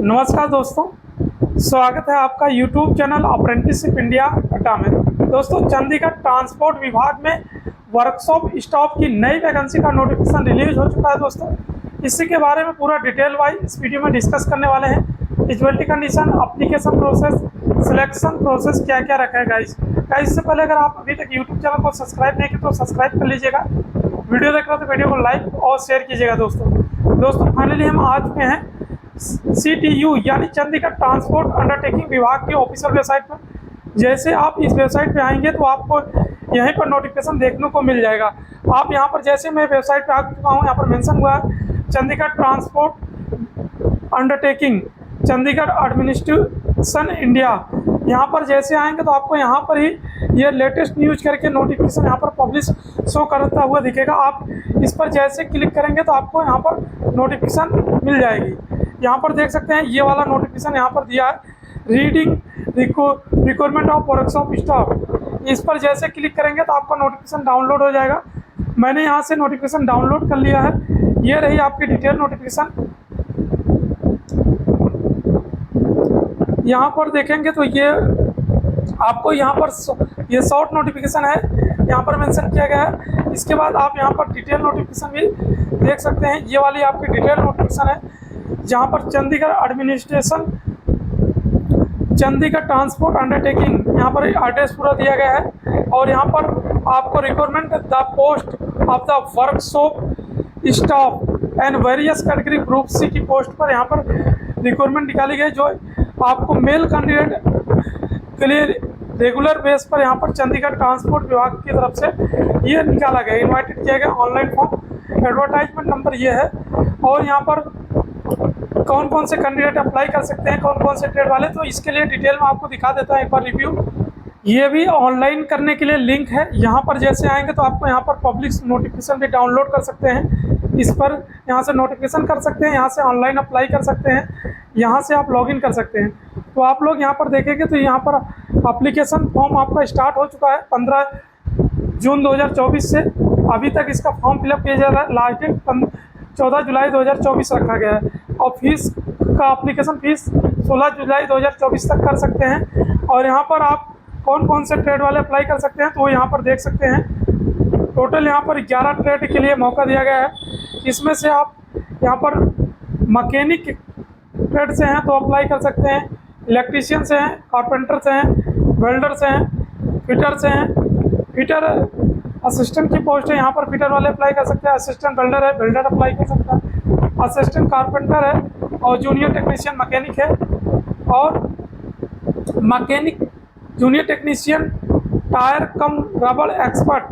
नमस्कार दोस्तों, स्वागत है आपका YouTube चैनल अप्रेंटिसशिप इंडिया हटा में। दोस्तों, चंडीगढ़ ट्रांसपोर्ट विभाग में वर्कशॉप स्टाफ की नई वैकेंसी का नोटिफिकेशन रिलीज हो चुका है। दोस्तों, इसी के बारे में पूरा डिटेल वाइज इस वीडियो में डिस्कस करने वाले हैं। Eligibility condition, application process, selection process क्या क्या रखा है गाइस। इससे पहले अगर आप अभी तक YouTube चैनल को सब्सक्राइब नहीं किए तो सब्सक्राइब कर लीजिएगा। वीडियो देख रहे हो तो वीडियो को लाइक और शेयर कीजिएगा। दोस्तों फाइनली हम आ चुके हैं CTU यानी चंडीगढ़ ट्रांसपोर्ट अंडरटेकिंग विभाग की ऑफिशियल वेबसाइट पर। जैसे आप इस वेबसाइट पे आएंगे तो आपको यहीं पर नोटिफिकेशन देखने को मिल जाएगा। आप यहाँ पर जैसे मैं वेबसाइट पे आ चुका हूँ, यहाँ पर मेंशन हुआ है Chandigarh transport undertaking Chandigarh administration India. यहाँ पर जैसे आएंगे तो आपको यहाँ पर ही ये लेटेस्ट न्यूज करके नोटिफिकेशन यहाँ पर पब्लिश शो करता हुआ दिखेगा। आप इस पर जैसे क्लिक करेंगे तो आपको यहाँ पर नोटिफिकेशन मिल जाएगी। यहाँ पर देख सकते हैं ये वाला नोटिफिकेशन यहाँ पर दिया है, reading requirement of workshop staff. इस पर जैसे क्लिक करेंगे तो आपका नोटिफिकेशन डाउनलोड हो जाएगा। मैंने यहाँ से नोटिफिकेशन डाउनलोड कर लिया है। ये रही आपकी डिटेल नोटिफिकेशन। यहाँ पर देखेंगे तो ये आपको यहाँ पर ये शॉर्ट नोटिफिकेशन है, यहाँ पर मेंशन किया गया है। इसके बाद आप यहाँ पर डिटेल नोटिफिकेशन भी देख सकते हैं। ये वाली आपकी डिटेल नोटिफिकेशन है, जहाँ पर Chandigarh administration Chandigarh transport undertaking यहाँ पर एड्रेस पूरा दिया गया है। और यहाँ पर आपको requirement the post of the workshop staff and various category group C की पोस्ट पर यहाँ पर रिक्वायरमेंट निकाली गई, जो आपको मेल कैंडिडेट के लिए रेगुलर बेस पर यहाँ पर चंडीगढ़ ट्रांसपोर्ट विभाग की तरफ से ये निकाला गया, इन्वाइटेड किया गया। ऑनलाइन फॉर्म एडवर्टाइजमेंट नंबर ये है। और यहाँ पर कौन कौन से कैंडिडेट अप्लाई कर सकते हैं, कौन कौन से ट्रेड वाले, तो इसके लिए डिटेल में आपको दिखा देता है एक बार रिव्यू। ये भी ऑनलाइन करने के लिए लिंक है। यहाँ पर जैसे आएंगे तो आपको यहाँ पर पब्लिक नोटिफिकेशन भी डाउनलोड कर सकते हैं। इस पर यहाँ से नोटिफिकेशन कर सकते हैं, यहाँ से ऑनलाइन अप्लाई कर सकते हैं, यहाँ से आप लॉगिन कर सकते हैं। तो आप लोग यहाँ पर देखेंगे तो यहाँ पर एप्लीकेशन फॉर्म आपका स्टार्ट हो चुका है 15 जून 2024 से। अभी तक इसका फॉर्म फिलअप किया जा रहा है। लास्ट डेट 14 जुलाई 2024 रखा गया है। और फीस का एप्लीकेशन फीस 16 जुलाई 2024 तक कर सकते हैं। और यहाँ पर आप कौन कौन से ट्रेड वाले अप्लाई कर सकते हैं तो वो यहाँ पर देख सकते हैं। टोटल यहाँ पर 11 ट्रेड के लिए मौका दिया गया है। इसमें से आप यहाँ पर मैकेनिक ट्रेड से हैं तो अप्लाई कर सकते हैं, इलेक्ट्रीशियन से हैं, कारपेंटर से हैं, वेल्डर से हैं, फिटर से हैं। फिटर असिस्टेंट की पोस्ट है, यहाँ पर फिटर वाले अप्लाई कर सकते हैं। असिस्टेंट वेल्डर है, वेल्डर अप्लाई कर सकता है। असिस्टेंट कारपेंटर है और जूनियर टेक्नीशियन मैकेनिक है। और मैकेनिक जूनियर टेक्नीशियन टायर कम रबड़ एक्सपर्ट,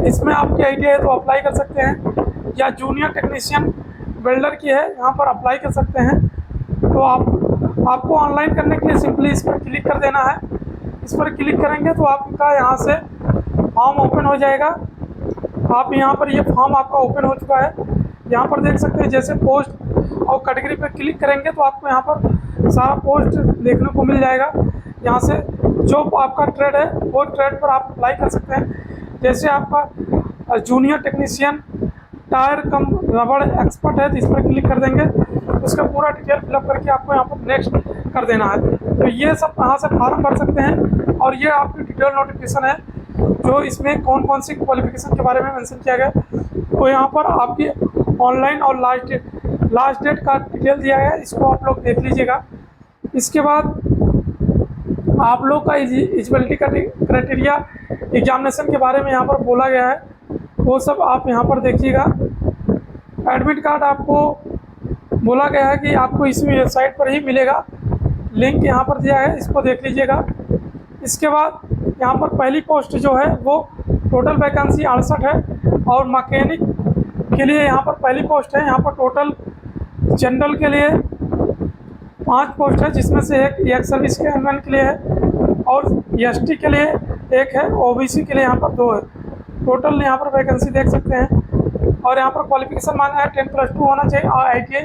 इसमें आपकी आईटी है तो अप्लाई कर सकते हैं। या जूनियर टेक्नीशियन वेल्डर की है, यहाँ पर अप्लाई कर सकते हैं। तो आपको ऑनलाइन करने के लिए सिंपली इस पर क्लिक कर देना है। इस पर क्लिक करेंगे तो आपका यहाँ से फॉर्म ओपन हो जाएगा। आप यहाँ पर ये फॉर्म आपका ओपन हो चुका है। यहाँ पर देख सकते हैं जैसे पोस्ट और कैटेगरी पर क्लिक करेंगे तो आपको यहाँ पर सारा पोस्ट देखने को मिल जाएगा। यहाँ से जो आपका ट्रेड है वो ट्रेड पर आप अप्लाई कर सकते हैं। जैसे आपका जूनियर टेक्नीशियन टायर कम रबड़ एक्सपर्ट है तो इस पर क्लिक कर देंगे, उसका पूरा डिटेल फिलअप करके आपको यहाँ पर नेक्स्ट कर देना है। तो ये सब यहाँ से फॉर्म भर सकते हैं। और ये आपकी डिटेल नोटिफिकेशन है, जो इसमें कौन कौन सी क्वालिफिकेशन के बारे में मेंशन किया गया तो यहाँ पर आपकी ऑनलाइन और लास्ट डेट का डिटेल दिया गया है, इसको आप लोग देख लीजिएगा। इसके बाद आप लोग का एलिजिबिलिटी क्राइटेरिया एग्जामिनेशन के बारे में यहाँ पर बोला गया है, वो सब आप यहाँ पर देखिएगा। एडमिट कार्ड आपको बोला गया है कि आपको इसी वेबसाइट पर ही मिलेगा, लिंक यहाँ पर दिया है, इसको देख लीजिएगा। इसके बाद यहाँ पर पहली पोस्ट जो है वो टोटल वैकेंसी 68 है। और मैकेनिक के लिए यहाँ पर पहली पोस्ट है। यहाँ पर टोटल जनरल के लिए 5 पोस्ट है, जिसमें से एक सर्विस के मैन के लिए है और एसटी के लिए 1 है, ओबीसी के लिए यहाँ पर 2 है। टोटल यहाँ पर वैकेंसी देख सकते हैं। और यहाँ पर क्वालिफिकेशन मांगा है 10+2 होना चाहिए और ITI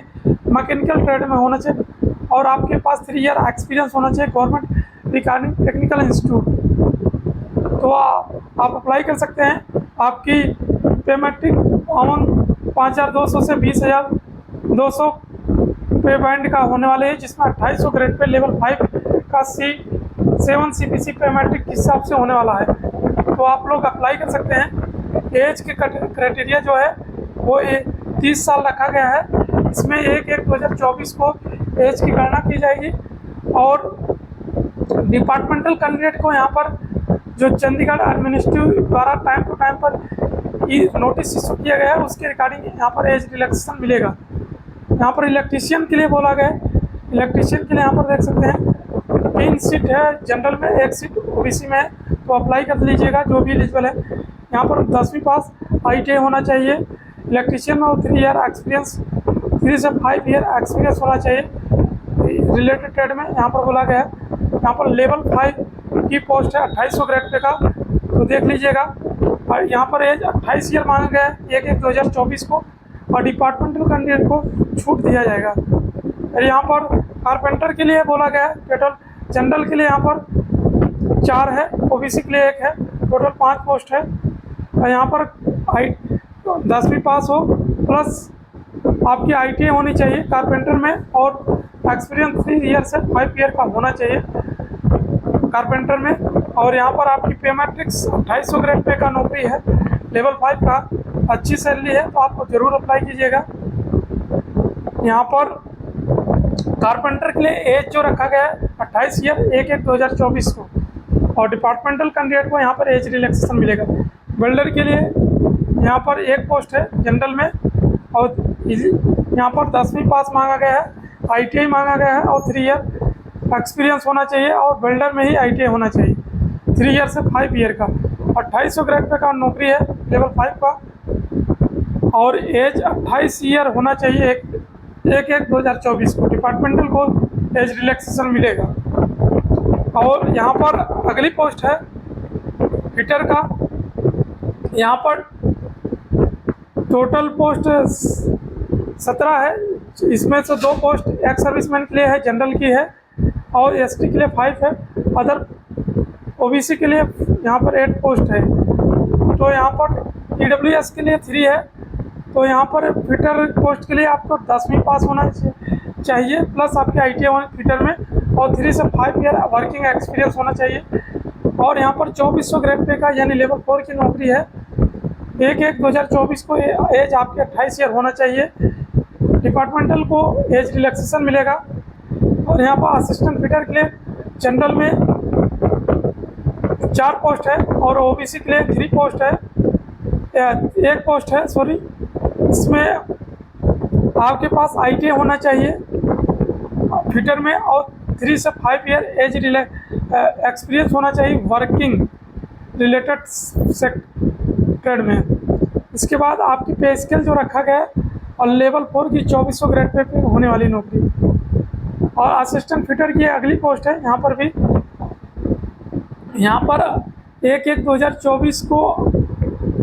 मैकेनिकल ट्रेड में होना चाहिए। और आपके पास 3 ईयर एक्सपीरियंस होना चाहिए गवर्नमेंट रिगार्डिंग टेक्निकल इंस्टीट्यूट। तो आप अप्लाई कर सकते हैं। आपकी पेमेंट 5200 से 20,200 पे बैंड का होने वाले हैं, जिसमें 2800 ग्रेड पे लेवल 5 का 7 CPC पे मैट्रिक के हिसाब से होने वाला है। तो आप लोग अप्लाई कर सकते हैं। एज के क्राइटेरिया जो है वो 30 साल रखा गया है। इसमें 1/1/2024 को एज की गणना की जाएगी। और डिपार्टमेंटल कैंडिडेट को यहाँ पर जो चंडीगढ़ एडमिनिस्ट्रेटिव द्वारा टाइम टू टाइम पर नोटिस इशू किया गया है, उसके रिगार्डिंग यहाँ पर एज रिलैक्सेशन मिलेगा। यहाँ पर इलेक्ट्रीशियन के लिए बोला गया है। इलेक्ट्रीशियन के लिए यहाँ पर देख सकते हैं 3 सीट है जनरल में, 1 सीट ओबीसी में है। तो अप्लाई कर लीजिएगा जो भी एलिजिबल है। यहाँ पर 10वीं पास ITI होना चाहिए इलेक्ट्रीशियन में, और 3 ईयर एक्सपीरियंस, 3 से 5 ईयर एक्सपीरियंस होना चाहिए रिलेटेड ट्रेड में। यहाँ पर बोला गया है। यहाँ पर लेवल 5 की पोस्ट है 2800 ग्रेड पे का, तो देख लीजिएगा। और यहाँ पर एज 28 ईयर मांगा गया है 1/1/2024 को, और डिपार्टमेंटल कैंडिडेट को छूट दिया जाएगा। और यहाँ पर कारपेंटर के लिए बोला गया है टोटल, जनरल के लिए यहाँ पर 4 है, ओबीसी के लिए 1 है, टोटल 5 पोस्ट है। और यहाँ पर 10वीं पास हो प्लस आपकी ITI होनी चाहिए कारपेंटर में, और एक्सपीरियंस 3 ईयर से 5 ईयर का होना चाहिए कारपेंटर में। और यहाँ पर आपकी पे मैट्रिक्स 2800 ग्रेड पे का नौकरी है, लेवल 5 का, अच्छी सैलरी है, तो आप जरूर अप्लाई कीजिएगा। यहाँ पर कारपेंटर के लिए एज जो रखा गया है 28 ईयर 1/1/2024 को, और डिपार्टमेंटल कैंडिडेट को यहाँ पर एज रिलैक्सेशन मिलेगा। वेल्डर के लिए यहाँ पर 1 पोस्ट है जनरल में, और यहाँ पर 10वीं पास मांगा गया है, ITI मांगा गया है, और 3 ईयर एक्सपीरियंस होना चाहिए, और वेल्डर में ही ITI होना चाहिए 3 ईयर से 5 ईयर का। 2800 ग्रेड पे का नौकरी है लेवल 5 का, और एज 28 ईयर होना चाहिए 1/1/2024 को। डिपार्टमेंटल को एज रिलैक्सेशन मिलेगा। और यहाँ पर अगली पोस्ट है फिटर का। यहाँ पर टोटल पोस्ट 17 है, इसमें से 2 पोस्ट एक्स सर्विसमैन के लिए है, जनरल की है, और ST के लिए 5 है, अदर OBC के लिए यहाँ पर 8 पोस्ट है। तो यहाँ पर EWS के लिए 3 है। तो यहाँ पर फिटर पोस्ट के लिए आपको 10वीं पास होना चाहिए, प्लस आपके ITI होने फिटर में, और 3 से 5 ईयर वर्किंग एक्सपीरियंस होना चाहिए। और यहाँ पर 2400 ग्रेड पे का यानी लेवल 4 की नौकरी है। 1/1/2024 को एज आपके 28 ईयर होना चाहिए। डिपार्टमेंटल को एज रिलैक्सेशन मिलेगा। और यहाँ पर असिस्टेंट फिटर के लिए जनरल में 4 पोस्ट है, और OBC के लिए 3 पोस्ट है, 1 पोस्ट है सॉरी। इसमें आपके पास ITI होना चाहिए फिटर में, और 3 से 5 ईयर एज एक्सपीरियंस होना चाहिए वर्किंग रिलेटेड सेक्टर में। इसके बाद आपकी पे स्केल जो रखा गया है, और लेवल 4 की 2400 ग्रेड पे होने वाली नौकरी। और असिस्टेंट फिटर की अगली पोस्ट है। यहाँ पर भी यहाँ पर 1/1/2024 को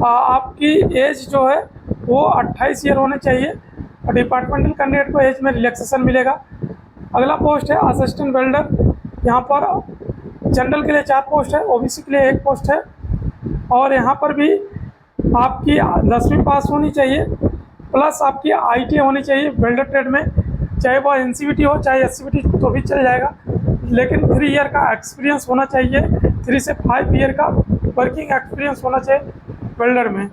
आपकी एज जो है वो 28 ईयर होने चाहिए, और डिपार्टमेंटल कैंडिडेट को एज में रिलैक्सेशन मिलेगा। अगला पोस्ट है असिस्टेंट वेल्डर। यहाँ पर जनरल के लिए 4 पोस्ट है, OBC के लिए 1 पोस्ट है, और यहाँ पर भी आपकी 10वीं पास होनी चाहिए, प्लस आपकी ITI होनी चाहिए वेल्डर ट्रेड में, चाहे वो NCVT हो चाहे SCVT तो भी चल जाएगा, लेकिन 3 ईयर का एक्सपीरियंस होना चाहिए, 3 से 5 ईयर का वर्किंग एक्सपीरियंस होना चाहिए वेल्डर में।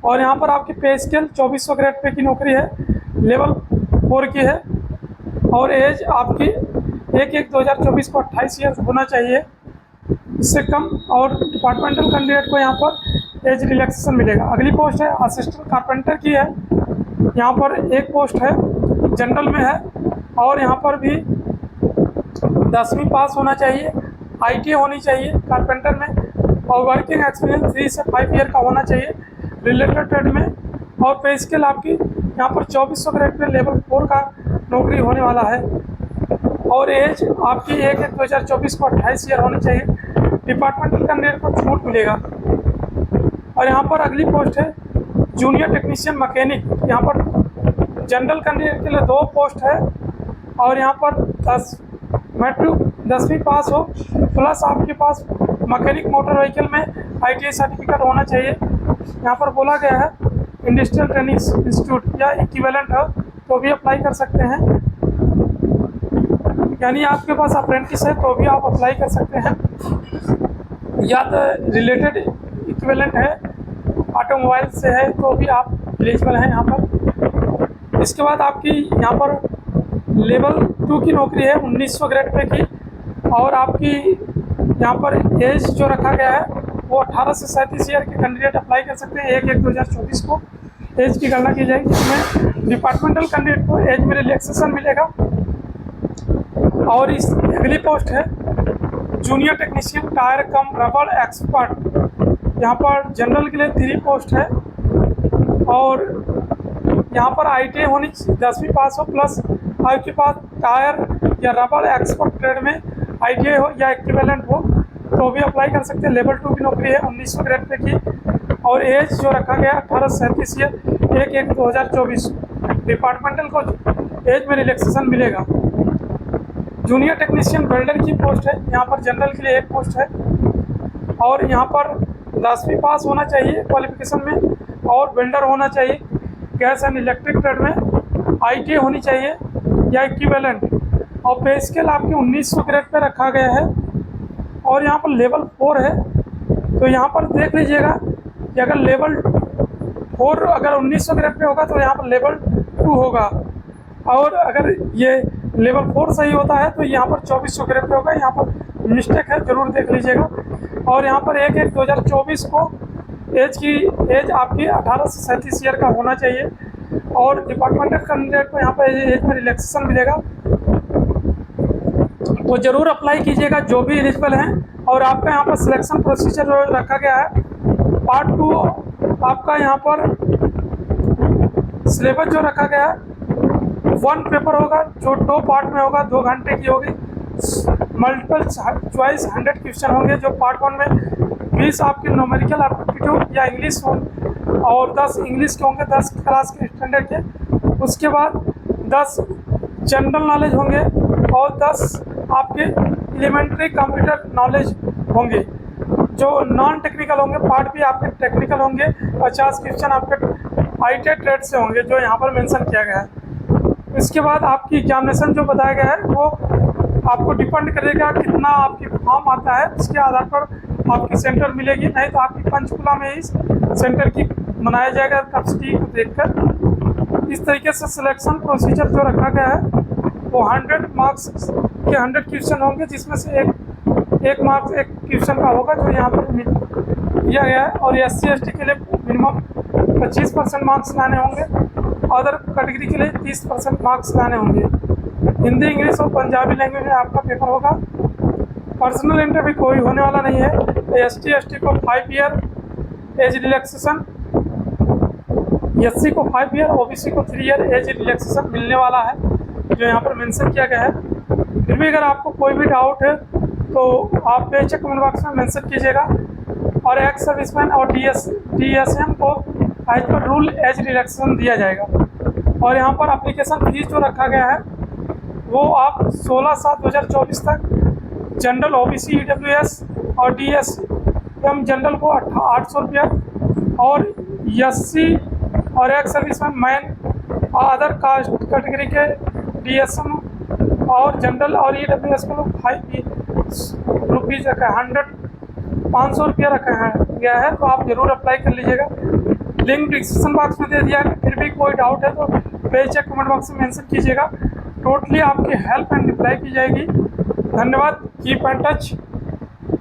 और यहाँ पर आपकी पे स्केल 2400 ग्रेड पे की नौकरी है, लेवल 4 की है, और एज आपकी 1/1/2024 को 28 ईयर होना चाहिए, इससे कम। और डिपार्टमेंटल कैंडिडेट को यहाँ पर एज रिलैक्सेशन मिलेगा। अगली पोस्ट है असिस्टेंट कारपेंटर की है। यहाँ पर 1 पोस्ट है, जनरल में है, और यहाँ पर भी 10वीं पास होना चाहिए, ITI होनी चाहिए कारपेंटर में, और वर्किंग एक्सपीरियंस 3 से 5 ईयर का होना चाहिए रिलेटेड ट्रेड में। और पे स्केल आपकी यहाँ पर 2400 ग्रेड पे लेवल 4 का नौकरी होने वाला है, और एज आपकी 1/1/2024 को 28 ईयर होनी चाहिए। डिपार्टमेंटल कैंडिडेट को छूट मिलेगा। और यहाँ पर अगली पोस्ट है जूनियर टेक्नीशियन मैकेनिक। यहाँ पर जनरल कैंडिडेट के लिए 2 पोस्ट है, और यहाँ पर 10वीं पास हो, प्लस आपके पास मैकेनिक मोटर व्हीकल में ITI सर्टिफिकेट होना चाहिए। यहाँ पर बोला गया है इंडस्ट्रियल ट्रेनिंग इंस्टीट्यूट या इक्विवेलेंट हो तो भी अप्लाई कर सकते हैं। यानी आपके पास अप्रेंटिस है तो भी आप अप्लाई कर सकते हैं, या तो रिलेटेड इक्विवेलेंट है ऑटोमोबाइल से है तो भी आप एलिजिबल हैं यहाँ पर। इसके बाद आपकी यहाँ पर लेवल 2 की नौकरी है 1900 ग्रेड पे की, और आपकी यहाँ पर एज जो रखा गया है वो 18 से 37 ईयर के कैंडिडेट अप्लाई कर सकते हैं। 1/1/2024 को एज की गणना की जाएगी, जिसमें डिपार्टमेंटल कैंडिडेट को एज में रिलैक्सेशन मिलेगा। और इस अगली पोस्ट है जूनियर टेक्नीशियन टायर कम रबड़ एक्सपर्ट। यहाँ पर जनरल के लिए 3 पोस्ट है, और यहाँ पर ITI होनी 10वीं पास हो प्लस आपके पास टायर या रबड़ एक्सपर्ट ट्रेड में ITI हो या इक्विवेलेंट हो तो भी अप्लाई कर सकते हैं। लेवल 2 की नौकरी है 1900 ग्रेड पे की, और एज जो रखा गया 18 से 37 ईयर 1/1/2024। डिपार्टमेंटल को एज में रिलैक्सेशन मिलेगा। जूनियर टेक्नीशियन वेल्डर की पोस्ट है, यहाँ पर जनरल के लिए 1 पोस्ट है, और यहाँ पर 10वीं पास होना चाहिए क्वालिफिकेशन में, और वेल्डर होना चाहिए। गैस एंड इलेक्ट्रिक ट्रेड में ITI होनी चाहिए या इक्विवेलेंट, और पे स्केल आपकी 1900 ग्रेड पे रखा गया है। और यहाँ पर लेवल 4 है, तो यहाँ पर देख लीजिएगा कि अगर लेवल 4 अगर 1900 ग्रेड पे होगा तो यहाँ पर लेवल 2 होगा, और अगर ये लेवल 4 सही होता है तो यहाँ पर 2400 ग्रेड पे होगा। यहाँ पर मिस्टेक है, ज़रूर देख लीजिएगा। और यहाँ पर 1/1/2024 को एज आपकी 18 से 37 ईयर का होना चाहिए, और डिपार्टमेंटल कैंडिडेट को यहाँ पर एज में रिलैक्सेशन मिलेगा। तो ज़रूर अप्लाई कीजिएगा जो भी एलिजिबल हैं। और आपका यहाँ पर सिलेक्शन प्रोसीजर जो रखा गया है, पार्ट 2 आपका यहाँ पर सिलेबस जो रखा गया है 1 पेपर होगा जो 2 पार्ट में होगा, 2 घंटे की होगी। मल्टीपल चॉइस 100 क्वेश्चन होंगे, जो पार्ट 1 में 20 आपके न्यूमेरिकल एप्टीट्यूड या इंग्लिश होंगे, और 10 इंग्लिश के होंगे 10 क्लास के स्टैंडर्ड के। उसके बाद 10 जनरल नॉलेज होंगे, और 10 आपके एलिमेंट्री कंप्यूटर नॉलेज होंगे। जो नॉन टेक्निकल होंगे पार्ट भी आपके टेक्निकल होंगे। 50 क्वेश्चन आपके ITI ट्रेड से होंगे जो यहाँ पर मेंशन किया गया है। इसके बाद आपकी एग्जामिनेशन जो बताया गया है वो आपको डिपेंड करेगा कितना आपकी फॉर्म आता है, उसके आधार पर आपकी सेंटर मिलेगी। नहीं तो आपकी पंचकुला में ही सेंटर की बनाया जाएगा कैपेसिटी को देखकर। इस तरीके से सिलेक्शन प्रोसीजर जो रखा गया है वो 100 मार्क्स के 100 क्वेश्चन होंगे, जिसमें से एक मार्क्स एक क्वेश्चन का होगा जो यहाँ पर दिया गया है। और SC ST के लिए मिनिमम 25% मार्क्स लाने होंगे, अदर कैटेगरी के लिए 30% मार्क्स लाने होंगे। हिंदी, इंग्लिश और पंजाबी लैंग्वेज में आपका पेपर होगा। पर्सनल इंटरव्यू कोई होने वाला नहीं है। ST ST को 5 ईयर एज रिलैक्सेशन, SC को 5 ईयर, OBC को 3 ईयर एज रिलैक्सेशन मिलने वाला है, जो यहाँ पर मेंशन किया गया है। फिर भी अगर आपको कोई भी डाउट है तो आप बेशक कमेंट बॉक्स में मेंशन कीजिएगा। और एक्स सर्विसमैन और DSM को as per rule age relaxation दिया जाएगा। और यहाँ पर एप्लीकेशन फीस जो रखा गया है वो आप 16/7/2024 तक जनरल, OBC, EWS और DSM जनरल को 800 रुपया, और SC और एक्स सर्विसमैन मैन और अदर कास्ट कैटेगरी के DSM और जनरल और EWS को 5 रुपीज़ रखा है, 500 रुपया रखा है गया है। तो आप ज़रूर अप्लाई कर लीजिएगा। लिंक डिस्क्रिप्शन बॉक्स में दे दिया है। फिर भी कोई डाउट है तो बेशक कमेंट बॉक्स में मेंशन कीजिएगा। टोटली आपकी हेल्प एंड रिप्लाई की जाएगी। धन्यवाद। Keep in touch.